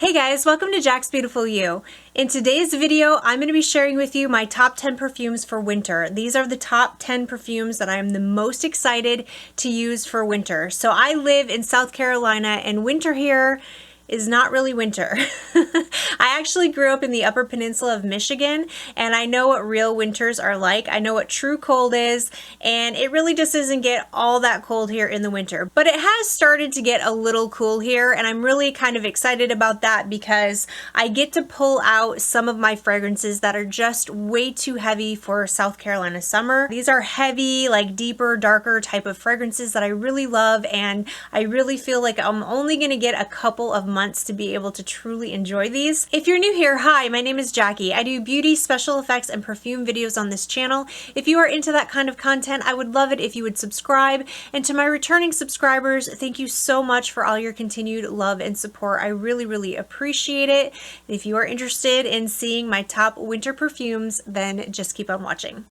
Hey guys, welcome to Jaxbeautifulyou. In today's video, I'm going to be sharing with you my top 10 perfumes for winter. These are the top 10 perfumes that I am the most excited to use for winter. So I live in South Carolina and winter here is not really winter. I actually grew up in the Upper Peninsula of Michigan and I know what real winters are like. I know what true cold is, and it really just doesn't get all that cold here in the winter. But it has started to get a little cool here, and I'm really kind of excited about that because I get to pull out some of my fragrances that are just way too heavy for South Carolina summer. These are heavy, like deeper, darker type of fragrances that I really love, and I really feel like I'm only gonna get a couple of months to be able to truly enjoy these. If you're new here, hi, my name is Jackie. I do beauty, special effects, and perfume videos on this channel. If you are into that kind of content, I would love it if you would subscribe. And to my returning subscribers, thank you so much for all your continued love and support. I really, really appreciate it. If you are interested in seeing my top winter perfumes, then just keep on watching.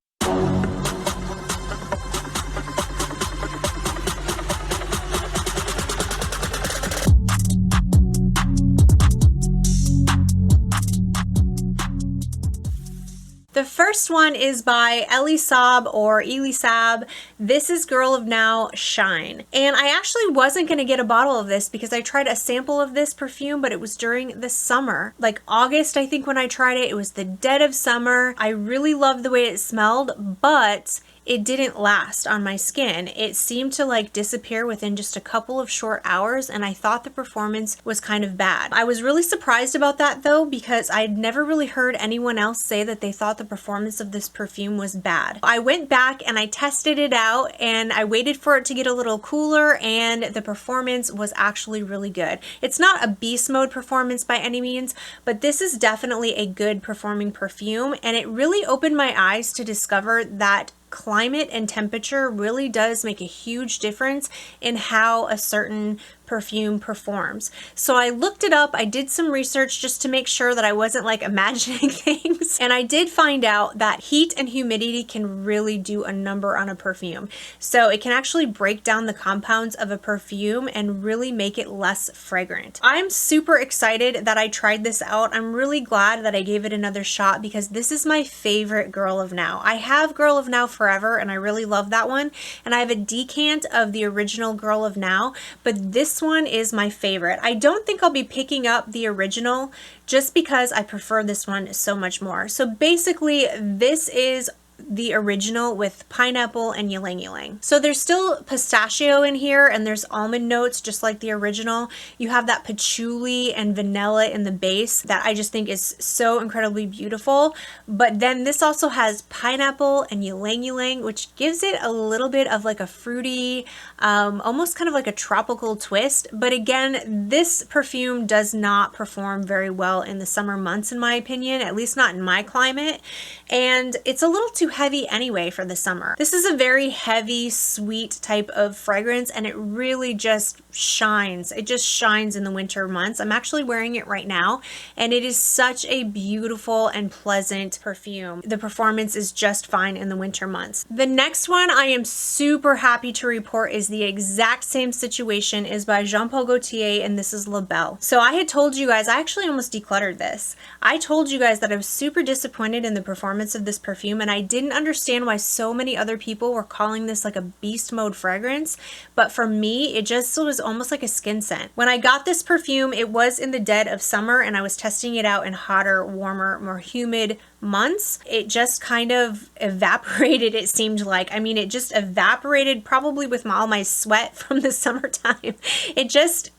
The first one is by SAAB or SAAB. This is Girl of Now Shine. And I actually wasn't going to get a bottle of this because I tried a sample of this perfume, but it was during the summer. Like August, I think, when I tried it. It was the dead of summer. I really loved the way it smelled, but it didn't last on my skin. It seemed to like disappear within just a couple of short hours, and I thought the performance was kind of bad. I was really surprised about that though, because I'd never really heard anyone else say that they thought the performance of this perfume was bad. I went back and I tested it out and I waited for it to get a little cooler, and the performance was actually really good. It's not a beast mode performance by any means, but this is definitely a good performing perfume, and it really opened my eyes to discover that climate and temperature really does make a huge difference in how a certain perfume performs. So I looked it up, I did some research just to make sure that I wasn't like imagining things, and I did find out that heat and humidity can really do a number on a perfume. So it can actually break down the compounds of a perfume and really make it less fragrant. I'm super excited that I tried this out. I'm really glad that I gave it another shot because this is my favorite Girl of Now. I have Girl of Now Forever and I really love that one, and I have a decant of the original Girl of Now, but this one is my favorite. I don't think I'll be picking up the original just because I prefer this one so much more. So basically this is the original with pineapple and ylang ylang. So there's still pistachio in here and there's almond notes just like the original. You have that patchouli and vanilla in the base that I just think is so incredibly beautiful. But then this also has pineapple and ylang ylang, which gives it a little bit of like a fruity, almost kind of like a tropical twist. But again, this perfume does not perform very well in the summer months in my opinion, at least not in my climate. And it's a little too heavy anyway for the summer. This is a very heavy, sweet type of fragrance, and it really just shines. It just shines in the winter months. I'm actually wearing it right now, and it is such a beautiful and pleasant perfume. The performance is just fine in the winter months. The next one I am super happy to report is the exact same situation, is by Jean Paul Gaultier, and this is Labelle. So I had told you guys, I actually almost decluttered this. I told you guys that I was super disappointed in the performance of this perfume, and I didn't understand why so many other people were calling this like a beast mode fragrance, but for me it just was almost like a skin scent. When I got this perfume, it was in the dead of summer and I was testing it out in hotter, warmer, more humid months. It just kind of evaporated, it seemed like. I mean, it just evaporated probably with all my sweat from the summertime. It just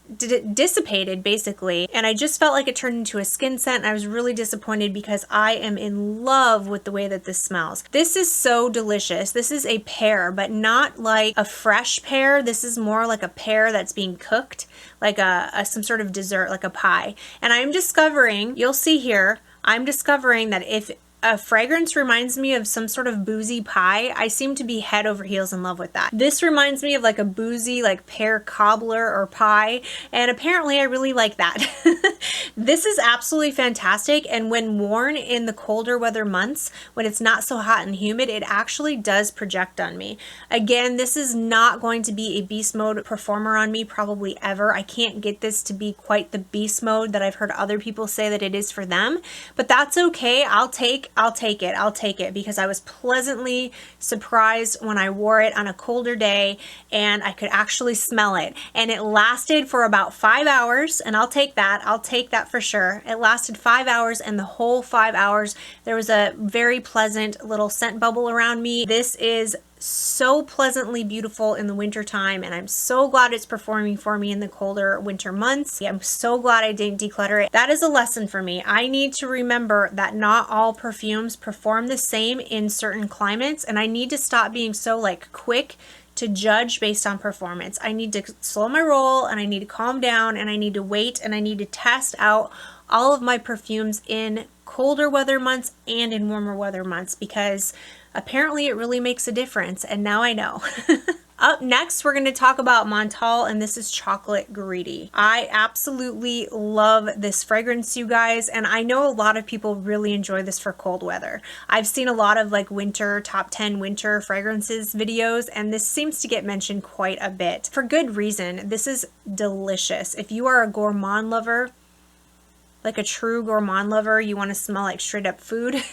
dissipated basically, and I just felt like it turned into a skin scent, and I was really disappointed because I am in love with the way that this smells. This is so delicious. This is a pear, but not like a fresh pear. This is more like a pear that's being cooked, like some sort of dessert, like a pie. And I'm discovering, you'll see here, I'm discovering that if a fragrance reminds me of some sort of boozy pie, I seem to be head over heels in love with that. This reminds me of like a boozy like pear cobbler or pie, and apparently I really like that. This is absolutely fantastic, and when worn in the colder weather months, when it's not so hot and humid, it actually does project on me. Again, this is not going to be a beast mode performer on me probably ever. I can't get this to be quite the beast mode that I've heard other people say that it is for them, but that's okay. I'll take it because I was pleasantly surprised when I wore it on a colder day and I could actually smell it, and it lasted for about 5 hours, and I'll take that for sure. It lasted 5 hours, and the whole 5 hours there was a very pleasant little scent bubble around me. This is so pleasantly beautiful in the winter time, and I'm so glad it's performing for me in the colder winter months. I'm so glad I didn't declutter it. That is a lesson for me. I need to remember that not all perfumes perform the same in certain climates, and I need to stop being so like quick to judge based on performance. I need to slow my roll, and I need to calm down, and I need to wait, and I need to test out all of my perfumes in colder weather months and in warmer weather months, because apparently it really makes a difference, and now I know. Up next, we're going to talk about MONTALE, and this is Chocolate Greedy. I absolutely love this fragrance, you guys, and I know a lot of people really enjoy this for cold weather. I've seen a lot of like winter, top 10 winter fragrances videos, and this seems to get mentioned quite a bit. For good reason. This is delicious. If you are a gourmand lover, like a true gourmand lover, you want to smell like straight up food,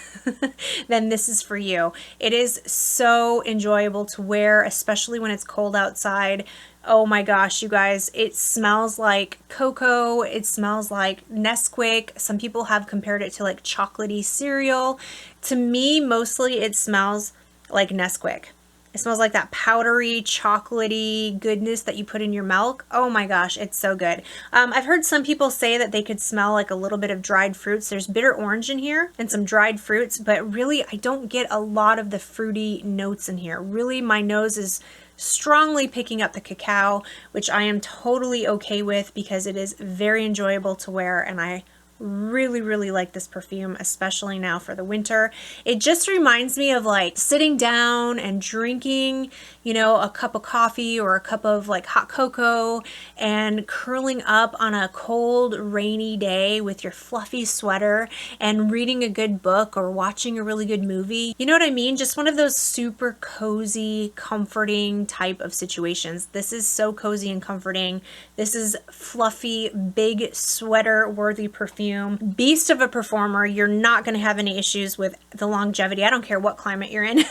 then this is for you. It is so enjoyable to wear, especially when it's cold outside. Oh my gosh, you guys, it smells like cocoa. It smells like Nesquik. Some people have compared it to like chocolatey cereal. To me, mostly it smells like Nesquik. It smells like that powdery, chocolatey goodness that you put in your milk. Oh my gosh, it's so good. I've heard some people say that they could smell like a little bit of dried fruits. There's bitter orange in here and some dried fruits, but really I don't get a lot of the fruity notes in here. Really, my nose is strongly picking up the cacao, which I am totally okay with because it is very enjoyable to wear, and I really like this perfume, especially now for the winter. It just reminds me of like sitting down and drinking, you know, a cup of coffee or a cup of like hot cocoa and curling up on a cold rainy day with your fluffy sweater and reading a good book or watching a really good movie. You know what I mean? Just one of those super cozy, comforting type of situations. This is so cozy and comforting. This is fluffy, big sweater worthy perfume. Beast of a performer. You're not going to have any issues with the longevity. I don't care what climate you're in.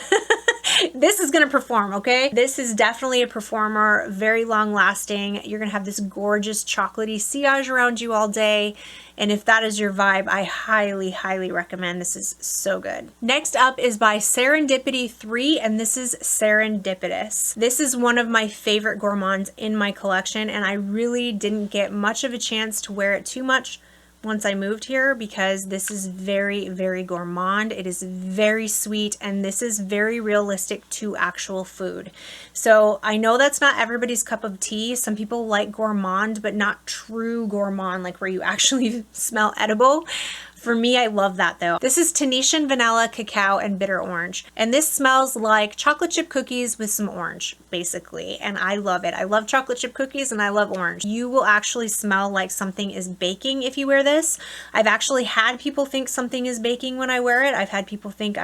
This is going to perform, okay? This is definitely a performer, very long lasting. You're going to have this gorgeous chocolatey sillage around you all day. And if that is your vibe, I highly recommend. This is so good. Next up is by Serendipity 3, and this is Serendipitous. This is one of my favorite gourmands in my collection, and I really didn't get much of a chance to wear it too much once I moved here because this is very gourmand. It is very sweet, and this is very realistic to actual food. So I know that's not everybody's cup of tea. Some people like gourmand, but not true gourmand, like where you actually smell edible. For me, I love that though. This is Tunisian vanilla, cacao, and bitter orange. And this smells like chocolate chip cookies with some orange, basically. And I love it. I love chocolate chip cookies and I love orange. You will actually smell like something is baking if you wear this. I've actually had people think something is baking when I wear it. I've had people think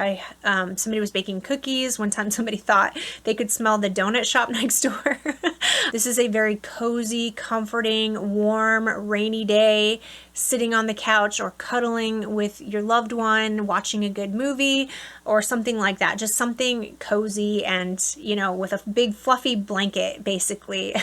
somebody was baking cookies. One time somebody thought they could smell the donut shop next door. This is a very cozy, comforting, warm, rainy day, sitting on the couch or cuddling with your loved one, watching a good movie or something like that. Just something cozy and, you know, with a big fluffy blanket, basically.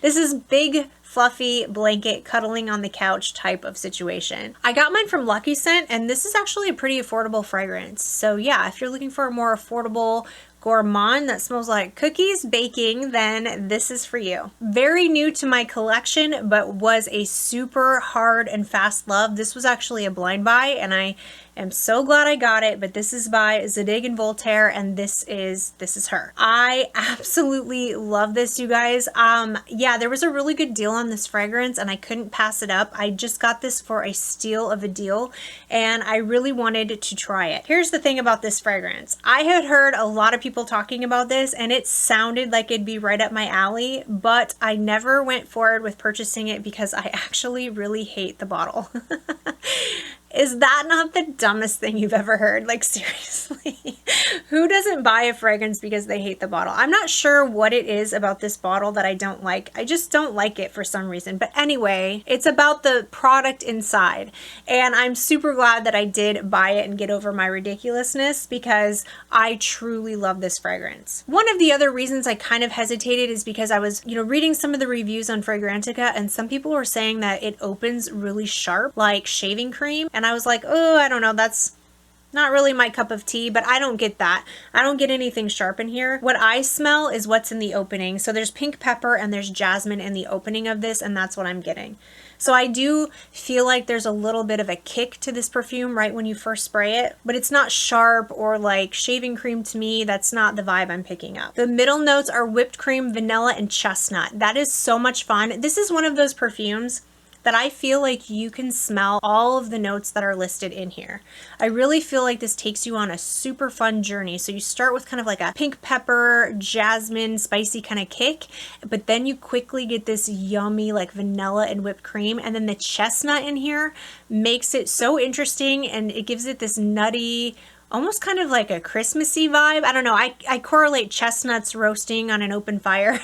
This is big fluffy blanket cuddling on the couch type of situation. I got mine from Luckyscent, and this is actually a pretty affordable fragrance. So yeah, if you're looking for a more affordable gourmand that smells like cookies baking, then this is for you. Very new to my collection, but was a super hard and fast love. This was actually a blind buy, and I am so glad I got it, but this is by Zadig and Voltaire, and this is her. I absolutely love this, you guys. Yeah, there was a really good deal on this fragrance and I couldn't pass it up. I just got this for a steal of a deal and I really wanted to try it. Here's the thing about this fragrance. I had heard a lot of people talking about this and it sounded like it'd be right up my alley, but I never went forward with purchasing it because I actually really hate the bottle. Is that not the dumbest thing you've ever heard? Like, seriously, who doesn't buy a fragrance because they hate the bottle? I'm not sure what it is about this bottle that I don't like. I just don't like it for some reason. But anyway, it's about the product inside. And I'm super glad that I did buy it and get over my ridiculousness because I truly love this fragrance. One of the other reasons I kind of hesitated is because I was, reading some of the reviews on Fragrantica and some people were saying that it opens really sharp, like shaving cream. And I was like, oh, I don't know, that's not really my cup of tea, but I don't get that. I don't get anything sharp in here. What I smell is what's in the opening. So there's pink pepper and there's jasmine in the opening of this, and that's what I'm getting. So I do feel like there's a little bit of a kick to this perfume right when you first spray it, but it's not sharp or like shaving cream to me. That's not the vibe I'm picking up. The middle notes are whipped cream, vanilla, and chestnut. That is so much fun. This is one of those perfumes that I feel like you can smell all of the notes that are listed in here. I really feel like this takes you on a super fun journey. So you start with kind of like a pink pepper, jasmine, spicy kind of kick, but then you quickly get this yummy like vanilla and whipped cream, and then the chestnut in here makes it so interesting and it gives it this nutty, almost kind of like a Christmassy vibe. I don't know. I correlate chestnuts roasting on an open fire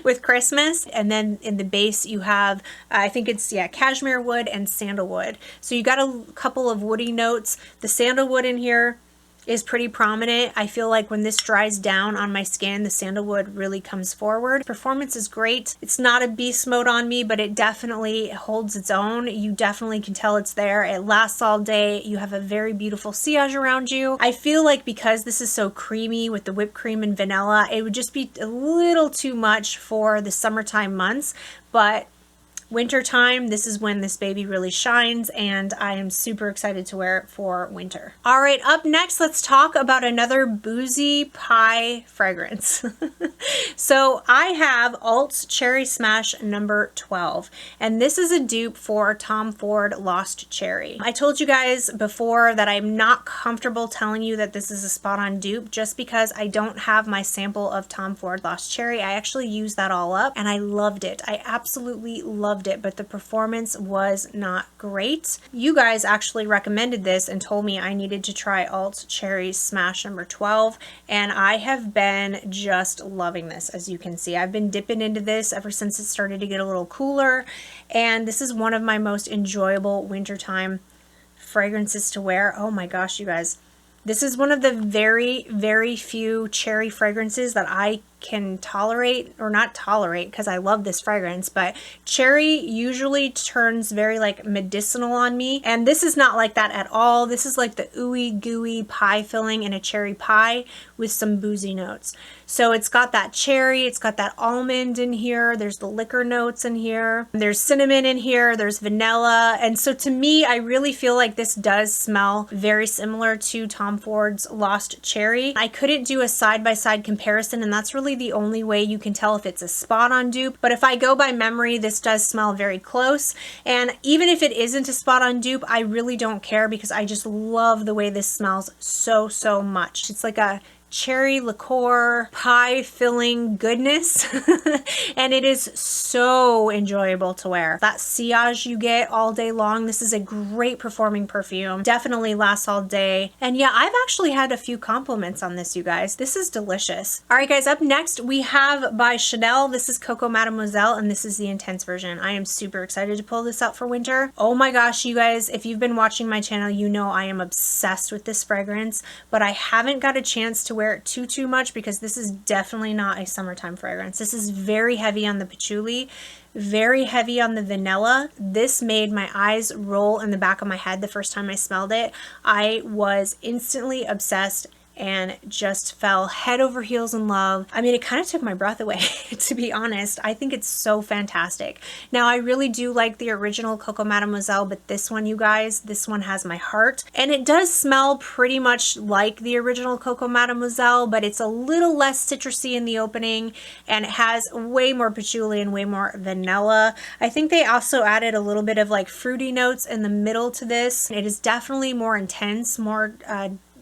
with Christmas. And then in the base you have, I think it's, cashmere wood and sandalwood. So you got a couple of woody notes. The sandalwood in here is pretty prominent. I feel like when this dries down on my skin, the sandalwood really comes forward. Performance is great. It's not a beast mode on me, but it definitely holds its own. You definitely can tell it's there. It lasts all day. You have a very beautiful sillage around you. I feel like because this is so creamy with the whipped cream and vanilla, it would just be a little too much for the summertime months, but wintertime, this is when this baby really shines, and I am super excited to wear it for winter. All right, up next, let's talk about another boozy pie fragrance. So I have Alt's Cherry Smash number 12, and this is a dupe for Tom Ford Lost Cherry. I told you guys before that I'm not comfortable telling you that this is a spot on dupe just because I don't have my sample of Tom Ford Lost Cherry. I actually used that all up and I loved it. I absolutely loved it, but the performance was not great. You guys actually recommended this and told me I needed to try Alt Cherry Smash number 12, and I have been just loving this. As you can see, I've been dipping into this ever since it started to get a little cooler, and this is one of my most enjoyable wintertime fragrances to wear. Oh my gosh, you guys. This is one of the very, very few cherry fragrances that I can tolerate, or not tolerate because I love this fragrance, but cherry usually turns very like medicinal on me, and this is not like that at all. This is like the ooey gooey pie filling in a cherry pie with some boozy notes. So it's got that cherry, it's got that almond in here, there's the liquor notes in here, there's cinnamon in here, there's vanilla, and so to me, I really feel like this does smell very similar to Tom Ford's Lost Cherry. I couldn't do a side-by-side comparison, and that's really the only way you can tell if it's a spot on dupe, but if I go by memory, this does smell very close, and even if it isn't a spot on dupe, I really don't care because I just love the way this smells so much. It's like a cherry liqueur pie filling goodness and it is so enjoyable to wear. That sillage you get all day long. This is a great performing perfume, definitely lasts all day, and yeah, I've actually had a few compliments on this, you guys. This is delicious. All right guys, up next we have by Chanel. This is Coco Mademoiselle, and this is the intense version. I am super excited to pull this out for winter. Oh my gosh, you guys, if you've been watching my channel, you know I am obsessed with this fragrance, but I haven't got a chance to wear it too much because this is definitely not a summertime fragrance. This is very heavy on the patchouli, very heavy on the vanilla. This made my eyes roll in the back of my head the first time I smelled it. I was instantly obsessed. and just fell head over heels in love. I mean, it kind of took my breath away, to be honest. I think it's so fantastic. Now, I really do like the original Coco Mademoiselle, but this one, you guys, this one has my heart. And it does smell pretty much like the original Coco Mademoiselle, but it's a little less citrusy in the opening, and it has way more patchouli and way more vanilla. I think they also added a little bit of like fruity notes in the middle to this. It is definitely more intense, more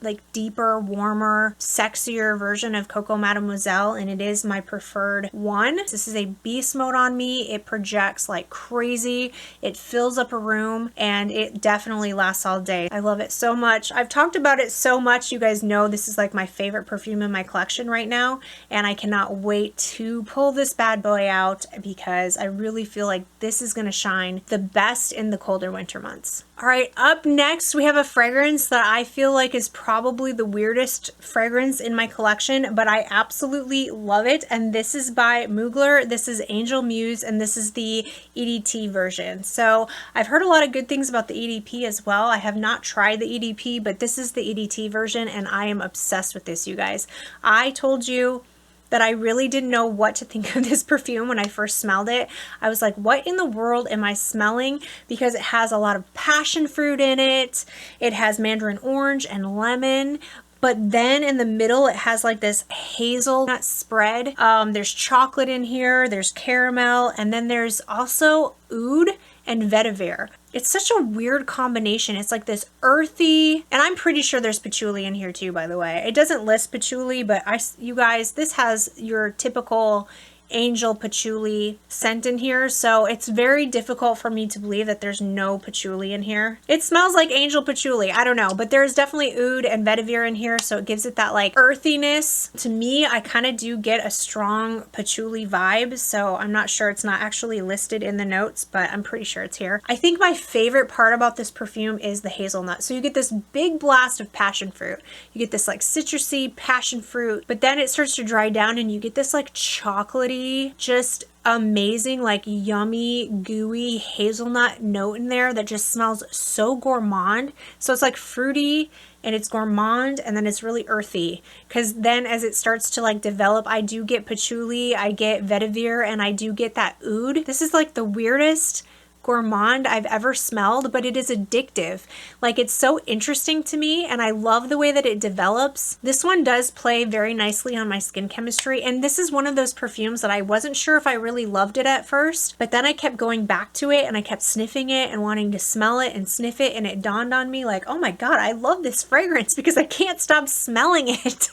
like deeper, warmer, sexier version of Coco Mademoiselle, and it is my preferred one. This is a beast mode on me. It projects like crazy. It fills up a room, and it definitely lasts all day. I love it so much. I've talked about it so much. You guys know this is like my favorite perfume in my collection right now, and I cannot wait to pull this bad boy out because I really feel like this is going to shine the best in the colder winter months. All right, up next we have a fragrance that I feel like is probably the weirdest fragrance in my collection, but I absolutely love it, and this is by Mugler. This is Angel Muse, and this is the EDT version. So I've heard a lot of good things about the EDP as well. I have not tried the EDP, but this is the EDT version, and I am obsessed with this, you guys. I told you that I really didn't know what to think of this perfume when I first smelled it. I was like, what in the world am I smelling? Because it has a lot of passion fruit in it. It has mandarin orange and lemon. But then in the middle, it has like this hazelnut spread. There's chocolate in here, there's caramel, and then there's also oud and vetiver. It's such a weird combination. It's like this earthy, and I'm pretty sure there's patchouli in here too, by the way. It doesn't list patchouli, but you guys, this has your typical angel patchouli scent in here, so it's very difficult for me to believe that there's no patchouli in here. It smells like angel patchouli, I don't know, but there's definitely oud and vetiver in here, so it gives it that like earthiness. To me, I kind of do get a strong patchouli vibe, so I'm not sure, it's not actually listed in the notes, but I'm pretty sure it's here. I think my favorite part about this perfume is the hazelnut. So you get this big blast of passion fruit, you get this like citrusy passion fruit, but then it starts to dry down and you get this like chocolatey, just amazing, like yummy, gooey hazelnut note in there that just smells so gourmand. So it's like fruity and it's gourmand, and then it's really earthy, because then as it starts to like develop, I do get patchouli, I get vetiver, and I do get that oud. This is like the weirdest gourmand I've ever smelled, but it is addictive. Like, it's so interesting to me, and I love the way that it develops. This one does play very nicely on my skin chemistry, and this is one of those perfumes that I wasn't sure if I really loved it at first, but then I kept going back to it and I kept sniffing it and wanting to smell it and sniff it, and it dawned on me like, oh my god, I love this fragrance because I can't stop smelling it.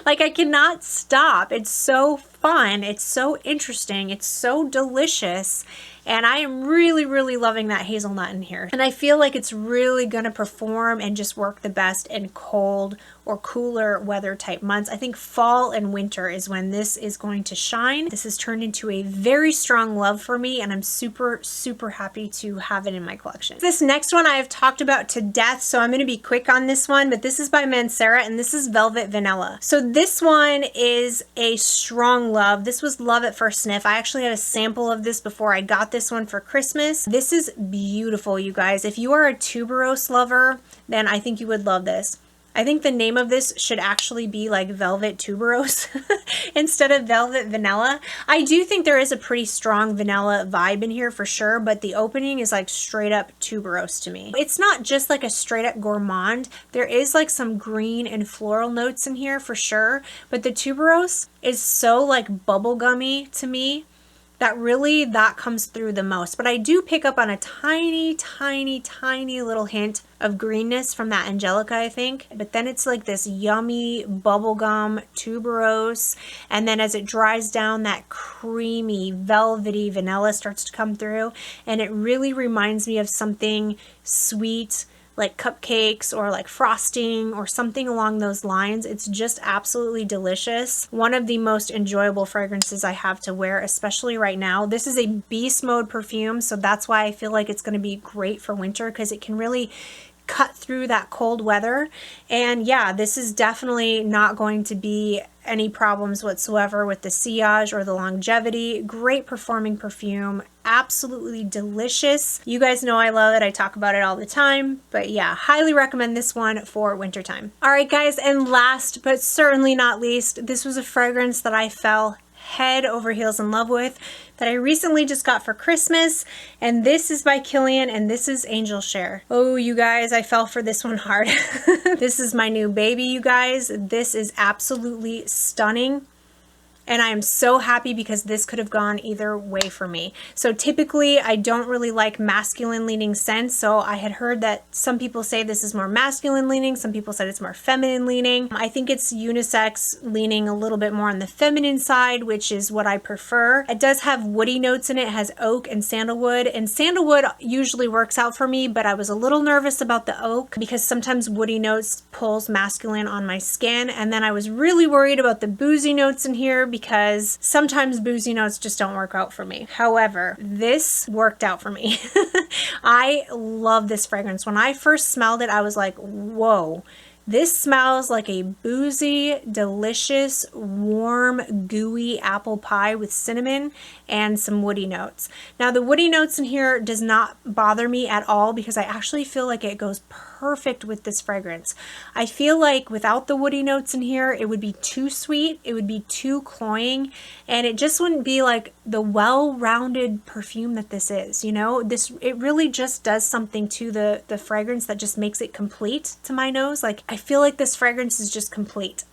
Like, I cannot stop. It's so fun, it's so interesting, it's so delicious, and I am really, really loving that hazelnut in here. And I feel like it's really gonna perform and just work the best in cold or cooler weather type months. I think fall and winter is when this is going to shine. This has turned into a very strong love for me, and I'm super, super happy to have it in my collection. This next one I have talked about to death, so I'm gonna be quick on this one, but this is by Mancera, and this is Velvet Vanilla. So this one is a strong love. This was love at first sniff. I actually had a sample of this before I got this one for Christmas. This is beautiful, you guys. If you are a tuberose lover, then I think you would love this. I think the name of this should actually be like Velvet Tuberose instead of Velvet Vanilla. I do think there is a pretty strong vanilla vibe in here for sure, but the opening is like straight up tuberose to me. It's not just like a straight up gourmand. There is like some green and floral notes in here for sure, but the tuberose is so like bubblegummy to me that really that comes through the most. But I do pick up on a tiny, tiny, tiny little hint of greenness from that Angelica, I think. But then it's like this yummy bubblegum tuberose, and then as it dries down, that creamy, velvety vanilla starts to come through, and it really reminds me of something sweet, like cupcakes or like frosting or something along those lines. It's just absolutely delicious. One of the most enjoyable fragrances I have to wear, especially right now. This is a beast mode perfume, so that's why I feel like it's going to be great for winter, because it can really cut through that cold weather. And yeah, this is definitely not going to be any problems whatsoever with the sillage or the longevity. Great performing perfume. Absolutely delicious. You guys know I love it. I talk about it all the time. But yeah, highly recommend this one for wintertime. All right, guys, and last but certainly not least, this was a fragrance that I fell head over heels in love with that I recently just got for Christmas, and this is by KILIAN, and this is Angel Share. Oh, you guys, I fell for this one hard. This is my new baby, you guys. This is absolutely stunning. And I am so happy because this could have gone either way for me. So typically I don't really like masculine leaning scents. So I had heard that some people say this is more masculine leaning. Some people said it's more feminine leaning. I think it's unisex leaning a little bit more on the feminine side, which is what I prefer. It does have woody notes in it. It has oak and sandalwood usually works out for me, but I was a little nervous about the oak because sometimes woody notes pulls masculine on my skin. And then I was really worried about the boozy notes in here because sometimes boozy notes just don't work out for me. However, this worked out for me. I love this fragrance. When I first smelled it, I was like, whoa. This smells like a boozy, delicious, warm, gooey apple pie with cinnamon and some woody notes. Now the woody notes in here does not bother me at all because I actually feel like it goes perfect with this fragrance. I feel like without the woody notes in here, it would be too sweet, it would be too cloying, and it just wouldn't be like the well-rounded perfume that this is, you know? It really just does something to the fragrance that just makes it complete to my nose. Like, I feel like this fragrance is just complete.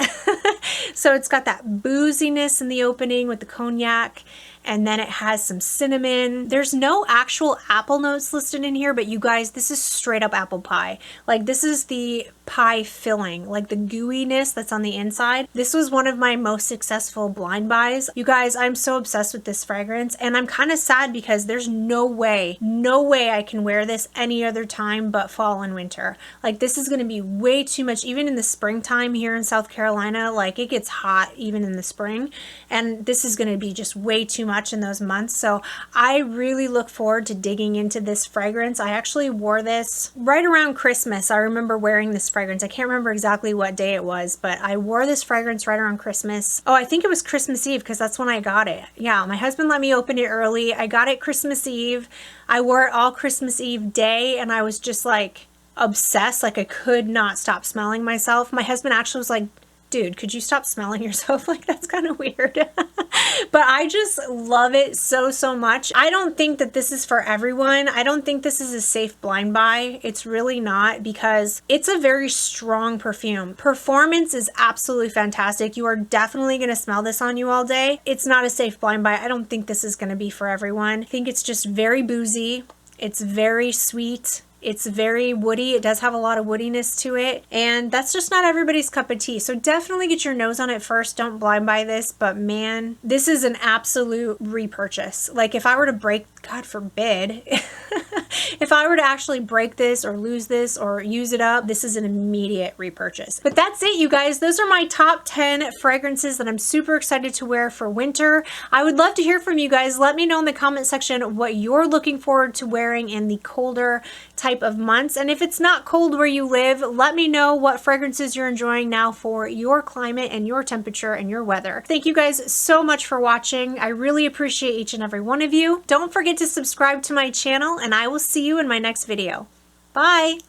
So it's got that booziness in the opening with the cognac, and then it has some cinnamon. There's no actual apple notes listed in here, but you guys, this is straight up apple pie. Like, this is the pie filling, like the gooiness that's on the inside. This was one of my most successful blind buys. You guys, I'm so obsessed with this fragrance, and I'm kind of sad because there's no way I can wear this any other time but fall and winter. Like, this is going to be way too much, even in the springtime here in South Carolina. Like, it gets hot even in the spring, and this is going to be just way too much in those months. So I really look forward to digging into this fragrance. I actually wore this right around Christmas. I remember wearing this fragrance. I can't remember exactly what day it was, but I wore this fragrance right around Christmas. Oh, I think it was Christmas Eve because that's when I got it. Yeah, my husband let me open it early. I got it Christmas Eve. I wore it all Christmas Eve day, and I was just like obsessed. Like, I could not stop smelling myself. My husband actually was like, dude, could you stop smelling yourself? Like, that's kind of weird. But I just love it so, so much. I don't think that this is for everyone. I don't think this is a safe blind buy. It's really not, because it's a very strong perfume. Performance is absolutely fantastic. You are definitely going to smell this on you all day. It's not a safe blind buy. I don't think this is going to be for everyone. I think it's just very boozy. It's very sweet. It's very woody. It does have a lot of woodiness to it, and that's just not everybody's cup of tea. So definitely get your nose on it first. Don't blind buy this, but man, this is an absolute repurchase. Like, if I were to break, God forbid, if I were to actually break this or lose this or use it up, this is an immediate repurchase. But that's it, you guys. Those are my top 10 fragrances that I'm super excited to wear for winter. I would love to hear from you guys. Let me know in the comment section what you're looking forward to wearing in the colder type of months. And if it's not cold where you live, let me know what fragrances you're enjoying now for your climate and your temperature and your weather. Thank you guys so much for watching. I really appreciate each and every one of you. Don't forget to subscribe to my channel, and I will see you in my next video. Bye!